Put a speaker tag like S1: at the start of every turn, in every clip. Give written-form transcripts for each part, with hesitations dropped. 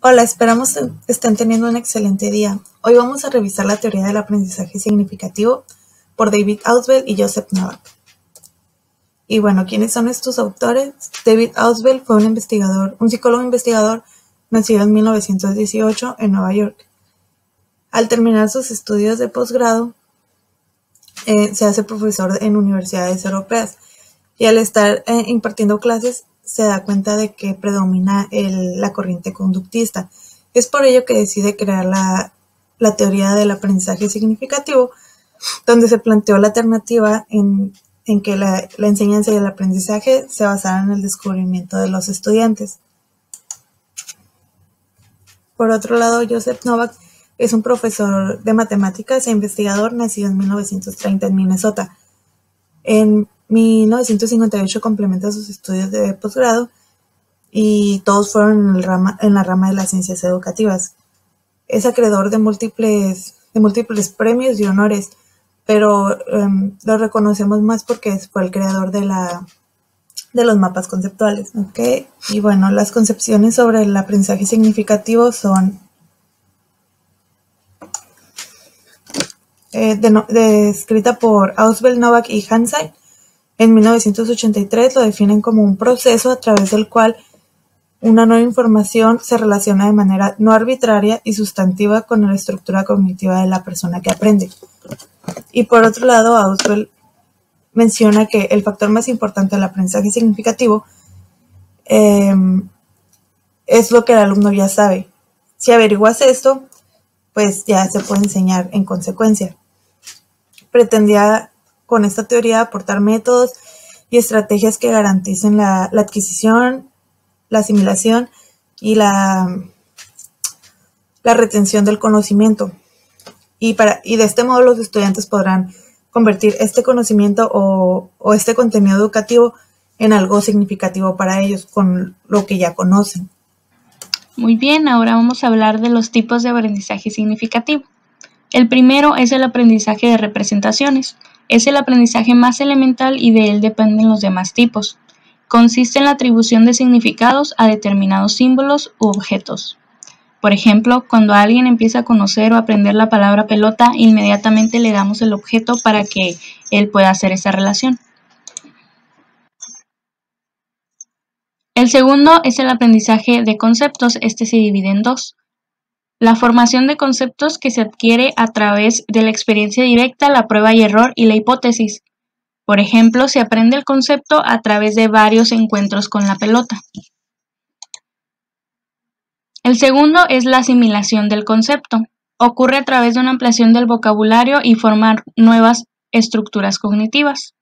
S1: Hola, esperamos que estén teniendo un excelente día. Hoy vamos a revisar la teoría del aprendizaje significativo por David Ausubel y Joseph Novak. Y bueno, ¿quiénes son estos autores? David Ausubel fue un psicólogo investigador nacido en 1918 en Nueva York. Al terminar sus estudios de posgrado, se hace profesor en universidades europeas y al estar impartiendo clases se da cuenta de que predomina la corriente conductista. Es por ello que decide crear la teoría del aprendizaje significativo, donde se planteó la alternativa en que la enseñanza y el aprendizaje se basaran en el descubrimiento de los estudiantes. Por otro lado, Joseph Novak es un profesor de matemáticas e investigador nacido en 1930 en Minnesota. En 1958 complementa sus estudios de posgrado y todos fueron en la rama de las ciencias educativas. Es acreedor de múltiples premios y honores, pero lo reconocemos más porque fue el creador de los mapas conceptuales. ¿Okay? Y bueno, las concepciones sobre el aprendizaje significativo son escrita por Ausubel, Novak y Hansen. En 1983 lo definen como un proceso a través del cual una nueva información se relaciona de manera no arbitraria y sustantiva con la estructura cognitiva de la persona que aprende. Y por otro lado, Ausubel menciona que el factor más importante del aprendizaje significativo es lo que el alumno ya sabe. Si averiguas esto, pues ya se puede enseñar en consecuencia. Pretendía con esta teoría aportar métodos y estrategias que garanticen la adquisición, la asimilación y la retención del conocimiento. Y de este modo los estudiantes podrán convertir este conocimiento o este contenido educativo en algo significativo para ellos con lo que ya conocen.
S2: Muy bien, ahora vamos a hablar de los tipos de aprendizaje significativo. El primero es el aprendizaje de representaciones. Es el aprendizaje más elemental y de él dependen los demás tipos. Consiste en la atribución de significados a determinados símbolos u objetos. Por ejemplo, cuando alguien empieza a conocer o aprender la palabra pelota, inmediatamente le damos el objeto para que él pueda hacer esa relación. El segundo es el aprendizaje de conceptos. Este se divide en dos. La formación de conceptos que se adquiere a través de la experiencia directa, la prueba y error y la hipótesis. Por ejemplo, se aprende el concepto a través de varios encuentros con la pelota. El segundo es la asimilación del concepto. Ocurre a través de una ampliación del vocabulario y formar nuevas estructuras cognitivas.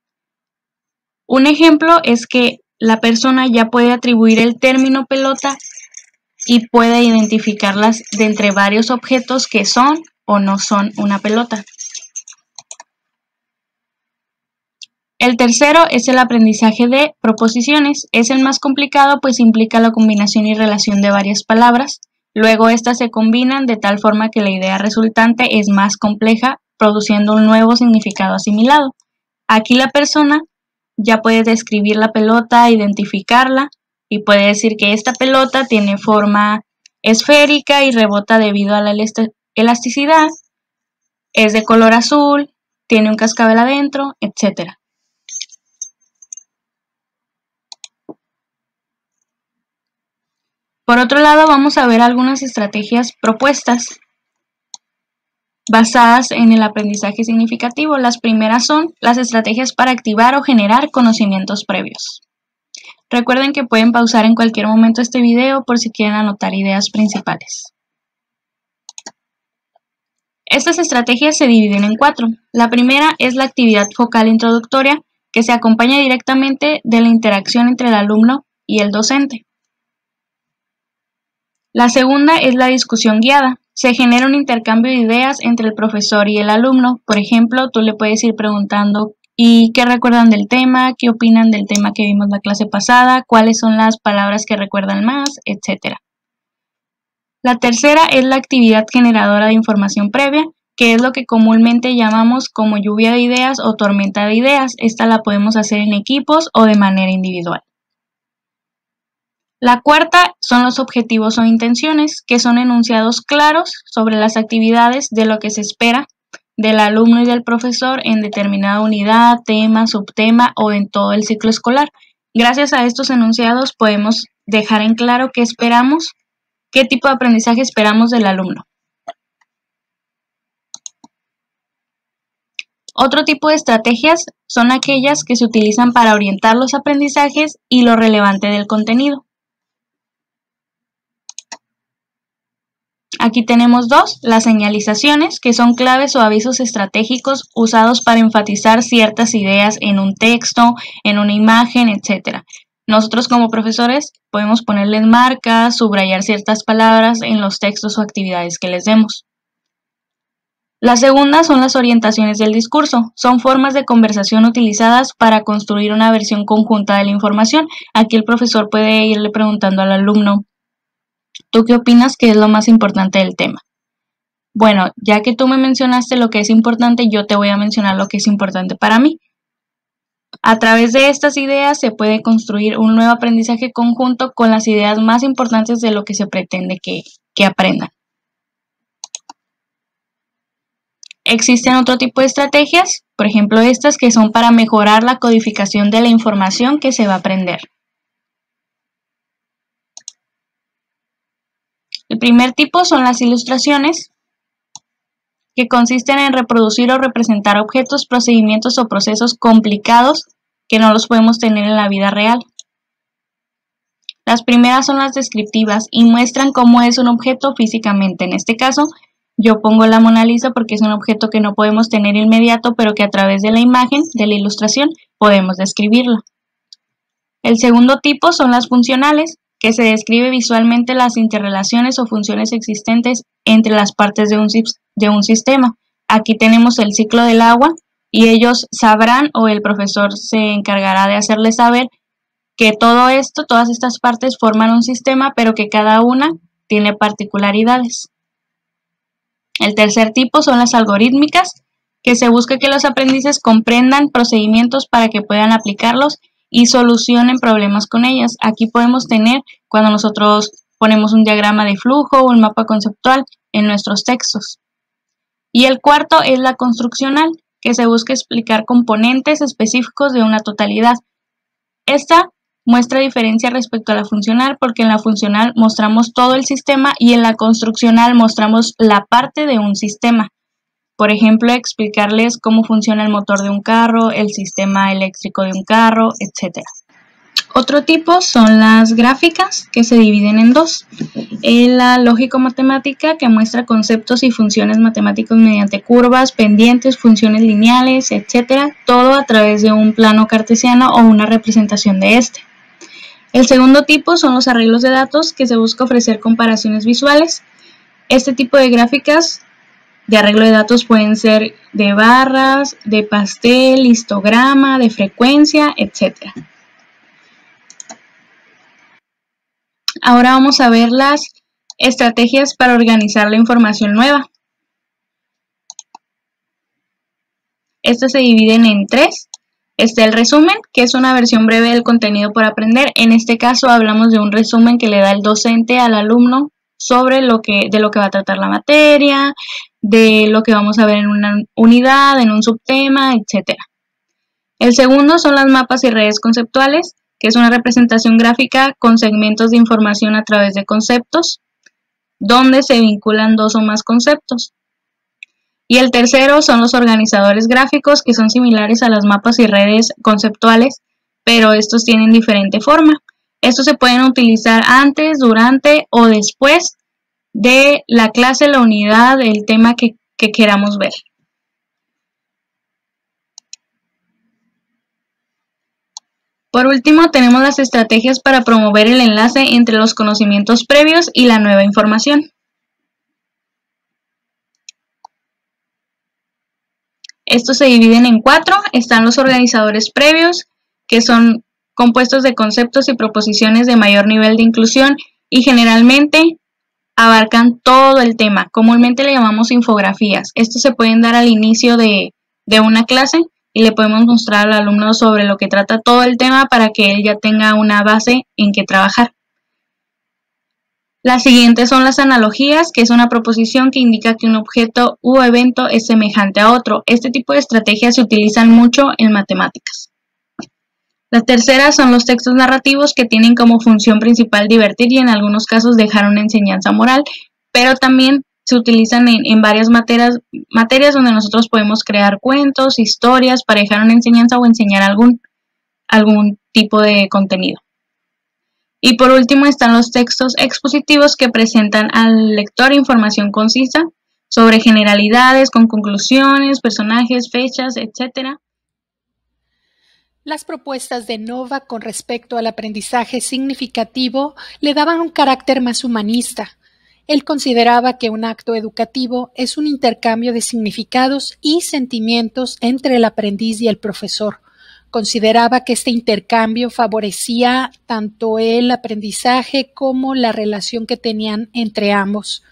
S2: Un ejemplo es que la persona ya puede atribuir el término pelota y puede identificarlas de entre varios objetos que son o no son una pelota. El tercero es el aprendizaje de proposiciones. Es el más complicado pues implica la combinación y relación de varias palabras. Luego estas se combinan de tal forma que la idea resultante es más compleja, produciendo un nuevo significado asimilado. Aquí la persona ya puede describir la pelota, identificarla y puede decir que esta pelota tiene forma esférica y rebota debido a la elasticidad, es de color azul, tiene un cascabel adentro, etc. Por otro lado, vamos a ver algunas estrategias propuestas basadas en el aprendizaje significativo. Las primeras son las estrategias para activar o generar conocimientos previos. Recuerden que pueden pausar en cualquier momento este video por si quieren anotar ideas principales. Estas estrategias se dividen en 4. La primera es la actividad focal introductoria, que se acompaña directamente de la interacción entre el alumno y el docente. La segunda es la discusión guiada. Se genera un intercambio de ideas entre el profesor y el alumno. Por ejemplo, tú le puedes ir preguntando ¿y qué recuerdan del tema? ¿Qué opinan del tema que vimos la clase pasada? ¿Cuáles son las palabras que recuerdan más? Etcétera. La tercera es la actividad generadora de información previa, que es lo que comúnmente llamamos como lluvia de ideas o tormenta de ideas. Esta la podemos hacer en equipos o de manera individual. La cuarta son los objetivos o intenciones, que son enunciados claros sobre las actividades de lo que se espera del alumno y del profesor en determinada unidad, tema, subtema o en todo el ciclo escolar. Gracias a estos enunciados podemos dejar en claro qué esperamos, qué tipo de aprendizaje esperamos del alumno. Otro tipo de estrategias son aquellas que se utilizan para orientar los aprendizajes y lo relevante del contenido. Aquí tenemos dos, las señalizaciones, que son claves o avisos estratégicos usados para enfatizar ciertas ideas en un texto, en una imagen, etc. Nosotros como profesores podemos ponerles marcas, subrayar ciertas palabras en los textos o actividades que les demos. La segunda son las orientaciones del discurso. Son formas de conversación utilizadas para construir una versión conjunta de la información. Aquí el profesor puede irle preguntando al alumno, ¿tú qué opinas que es lo más importante del tema? Bueno, ya que tú me mencionaste lo que es importante, yo te voy a mencionar lo que es importante para mí. A través de estas ideas se puede construir un nuevo aprendizaje conjunto con las ideas más importantes de lo que se pretende que aprendan. Existen otro tipo de estrategias, por ejemplo estas que son para mejorar la codificación de la información que se va a aprender. El primer tipo son las ilustraciones, que consisten en reproducir o representar objetos, procedimientos o procesos complicados que no los podemos tener en la vida real. Las primeras son las descriptivas y muestran cómo es un objeto físicamente. En este caso, yo pongo la Mona Lisa porque es un objeto que no podemos tener inmediato, pero que a través de la imagen, de la ilustración, podemos describirlo. El segundo tipo son las funcionales, que se describe visualmente las interrelaciones o funciones existentes entre las partes de un sistema. Aquí tenemos el ciclo del agua y ellos sabrán o el profesor se encargará de hacerles saber que todo esto, todas estas partes forman un sistema, pero que cada una tiene particularidades. El tercer tipo son las algorítmicas, que se busca que los aprendices comprendan procedimientos para que puedan aplicarlos y solucionen problemas con ellas. Aquí podemos tener cuando nosotros ponemos un diagrama de flujo o un mapa conceptual en nuestros textos. Y el cuarto es la construccional, que se busca explicar componentes específicos de una totalidad. Esta muestra diferencia respecto a la funcional porque en la funcional mostramos todo el sistema y en la construccional mostramos la parte de un sistema. Por ejemplo, explicarles cómo funciona el motor de un carro, el sistema eléctrico de un carro, etc. Otro tipo son las gráficas, que se dividen en dos. La lógico-matemática, que muestra conceptos y funciones matemáticos mediante curvas, pendientes, funciones lineales, etc. Todo a través de un plano cartesiano o una representación de este. El segundo tipo son los arreglos de datos, que se busca ofrecer comparaciones visuales. Este tipo de gráficas de arreglo de datos pueden ser de barras, de pastel, histograma, de frecuencia, etc. Ahora vamos a ver las estrategias para organizar la información nueva. Estas se dividen en tres. Está el resumen, que es una versión breve del contenido por aprender. En este caso hablamos de un resumen que le da el docente al alumno sobre de lo que va a tratar la materia, de lo que vamos a ver en una unidad, en un subtema, etc. El segundo son las mapas y redes conceptuales, que es una representación gráfica con segmentos de información a través de conceptos, donde se vinculan dos o más conceptos. Y el tercero son los organizadores gráficos, que son similares a las mapas y redes conceptuales, pero estos tienen diferente forma. Estos se pueden utilizar antes, durante o después de la clase, la unidad, el tema que queramos ver. Por último, tenemos las estrategias para promover el enlace entre los conocimientos previos y la nueva información. Estos se dividen en cuatro. Están los organizadores previos, que son compuestos de conceptos y proposiciones de mayor nivel de inclusión y generalmente abarcan todo el tema. Comúnmente le llamamos infografías. Estos se pueden dar al inicio de una clase y le podemos mostrar al alumno sobre lo que trata todo el tema para que él ya tenga una base en que trabajar. Las siguientes son las analogías, que es una proposición que indica que un objeto u evento es semejante a otro. Este tipo de estrategias se utilizan mucho en matemáticas. Las terceras son los textos narrativos, que tienen como función principal divertir y en algunos casos dejar una enseñanza moral, pero también se utilizan en varias materias donde nosotros podemos crear cuentos, historias para dejar una enseñanza o enseñar algún tipo de contenido. Y por último están los textos expositivos, que presentan al lector información concisa sobre generalidades, con conclusiones, personajes, fechas, etc.
S3: Las propuestas de Nova con respecto al aprendizaje significativo le daban un carácter más humanista. Él consideraba que un acto educativo es un intercambio de significados y sentimientos entre el aprendiz y el profesor. Consideraba que este intercambio favorecía tanto el aprendizaje como la relación que tenían entre ambos.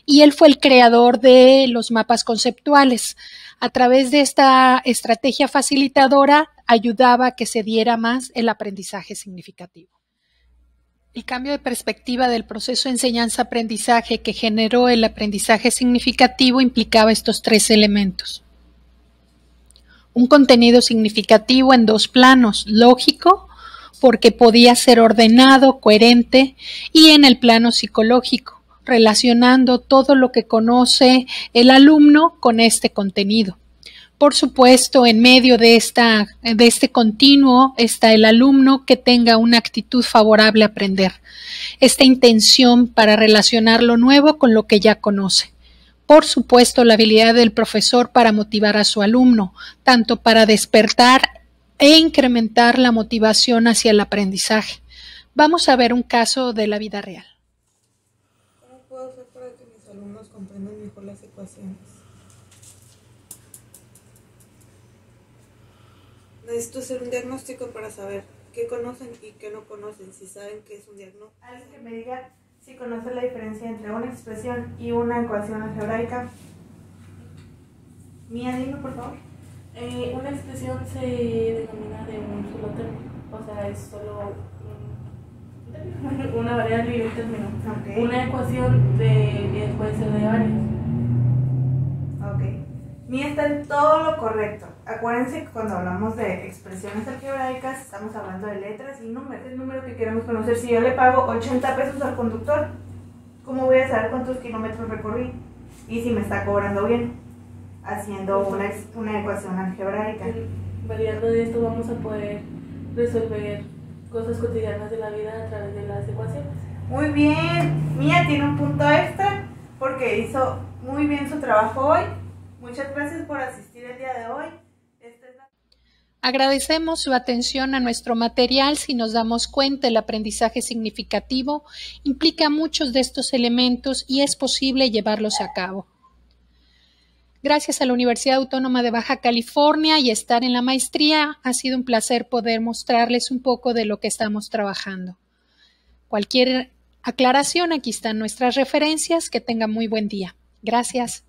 S3: Y él fue el creador de los mapas conceptuales. A través de esta estrategia facilitadora ayudaba a que se diera más el aprendizaje significativo. El cambio de perspectiva del proceso de enseñanza-aprendizaje que generó el aprendizaje significativo implicaba estos tres elementos. Un contenido significativo en dos planos: lógico, porque podía ser ordenado, coherente, y en el plano psicológico, relacionando todo lo que conoce el alumno con este contenido. Por supuesto, en medio de este continuo está el alumno, que tenga una actitud favorable a aprender, esta intención para relacionar lo nuevo con lo que ya conoce. Por supuesto, la habilidad del profesor para motivar a su alumno, tanto para despertar e incrementar la motivación hacia el aprendizaje. Vamos a ver un caso de la vida real.
S1: ¿Cómo puedo hacer para que mis alumnos comprendan mejor las ecuaciones? Necesito hacer un diagnóstico para saber qué conocen y qué no conocen, si saben qué es un diagnóstico. Alguien que me diga si conoce la diferencia entre una expresión y una ecuación algebraica. Mía, dime por favor.
S4: Una expresión se denomina de un solo término, o sea, es solo una variable y un término.
S1: Okay.
S4: Una ecuación puede ser de varios.
S1: Ok. Mía está en todo lo correcto. Acuérdense que cuando hablamos de expresiones algebraicas estamos hablando de letras y números. El número que queremos conocer. Si yo le pago 80 pesos al conductor, ¿cómo voy a saber cuántos kilómetros recorrí? Y si me está cobrando bien, haciendo una ecuación algebraica.
S4: Variando de esto vamos a poder resolver cosas cotidianas de la vida a través de las ecuaciones.
S1: Muy bien. Mía tiene un punto extra porque hizo muy bien su trabajo hoy. Muchas gracias por asistir el día de hoy.
S3: Agradecemos su atención a nuestro material. Si nos damos cuenta, el aprendizaje significativo implica muchos de estos elementos y es posible llevarlos a cabo. Gracias a la Universidad Autónoma de Baja California y estar en la maestría, ha sido un placer poder mostrarles un poco de lo que estamos trabajando. Cualquier aclaración, aquí están nuestras referencias. Que tengan muy buen día. Gracias.